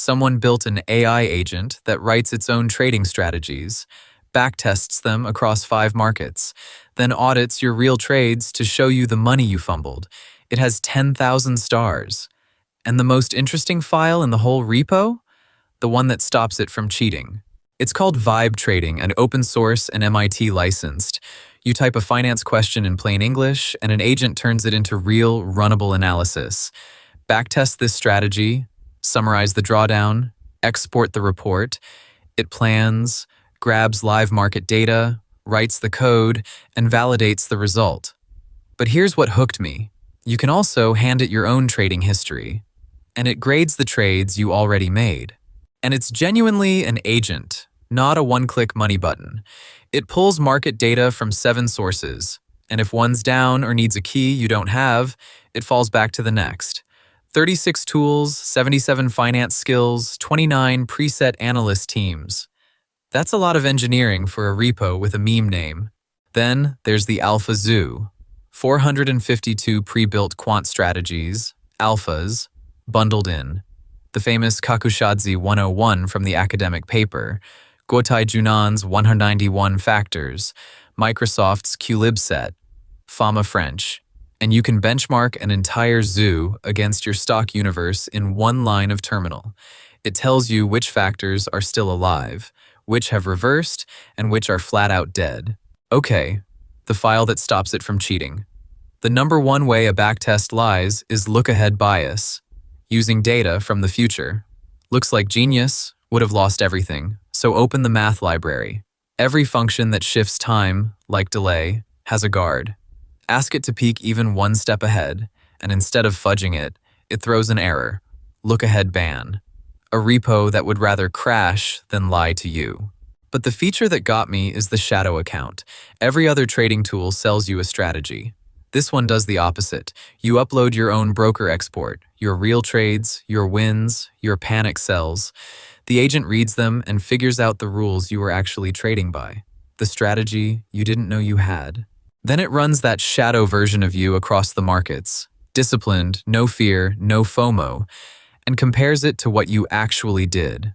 Someone built an AI agent that writes its own trading strategies, backtests them across 5 markets, then audits your real trades to show you the money you fumbled. It has 10,000 stars. And the most interesting file in the whole repo? The one that stops it from cheating. It's called Vibe Trading and open source and MIT licensed. You type a finance question in plain English, and an agent turns it into real, runnable analysis. Backtest this strategy, summarize the drawdown, export the report. It plans, grabs live market data, writes the code, and validates the result. But here's what hooked me. You can also hand it your own trading history, and it grades the trades you already made. And it's genuinely an agent, not a one-click money button. It pulls market data from 7 sources, and if one's down or needs a key you don't have, it falls back to the next. 36 tools, 77 finance skills, 29 preset analyst teams. That's a lot of engineering for a repo with a meme name. Then there's the Alpha Zoo. 452 pre-built quant strategies, alphas, bundled in. The famous HKUDS 101 from the academic paper, Guotai Junan's 191 factors, Microsoft's QLib set, Fama French, and you can benchmark an entire zoo against your stock universe in one line of terminal. It tells you which factors are still alive, which have reversed, and which are flat out dead. Okay, the file that stops it from cheating. The number one way a backtest lies is lookahead bias, using data from the future. Looks like genius, would have lost everything, so open the math library. Every function that shifts time, like delay, has a guard. Ask it to peek even one step ahead, and instead of fudging it, it throws an error, lookahead ban, a repo that would rather crash than lie to you. But the feature that got me is the shadow account. Every other trading tool sells you a strategy. This one does the opposite. You upload your own broker export, your real trades, your wins, your panic sells. The agent reads them and figures out the rules you were actually trading by, the strategy you didn't know you had. Then it runs that shadow version of you across the markets, disciplined, no fear, no FOMO, and compares it to what you actually did.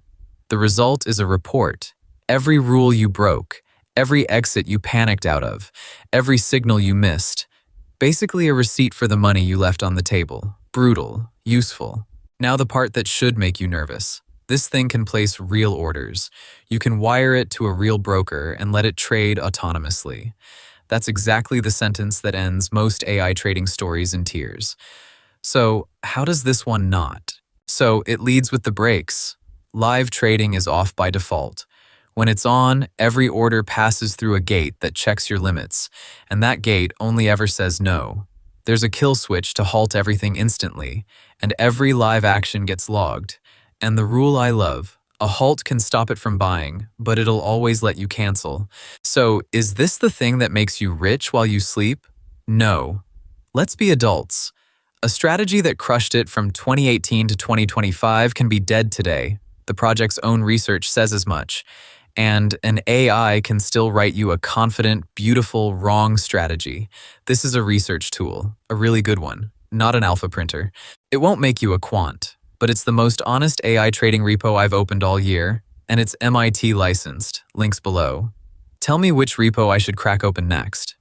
The result is a report. Every rule you broke, every exit you panicked out of, every signal you missed. Basically a receipt for the money you left on the table. Brutal, useful. Now the part that should make you nervous. This thing can place real orders. You can wire it to a real broker and let it trade autonomously. That's exactly the sentence that ends most AI trading stories in tears. So how does this one not? So it leads with the brakes. Live trading is off by default. When it's on, every order passes through a gate that checks your limits, and that gate only ever says no. There's a kill switch to halt everything instantly, and every live action gets logged. And the rule I love, a halt can stop it from buying, but it'll always let you cancel. So is this the thing that makes you rich while you sleep? No. Let's be adults. A strategy that crushed it from 2018 to 2025 can be dead today. The project's own research says as much. And an AI can still write you a confident, beautiful, wrong strategy. This is a research tool, a really good one, not an alpha printer. It won't make you a quant, but it's the most honest AI trading repo I've opened all year, and it's MIT licensed, links below. Tell me which repo I should crack open next.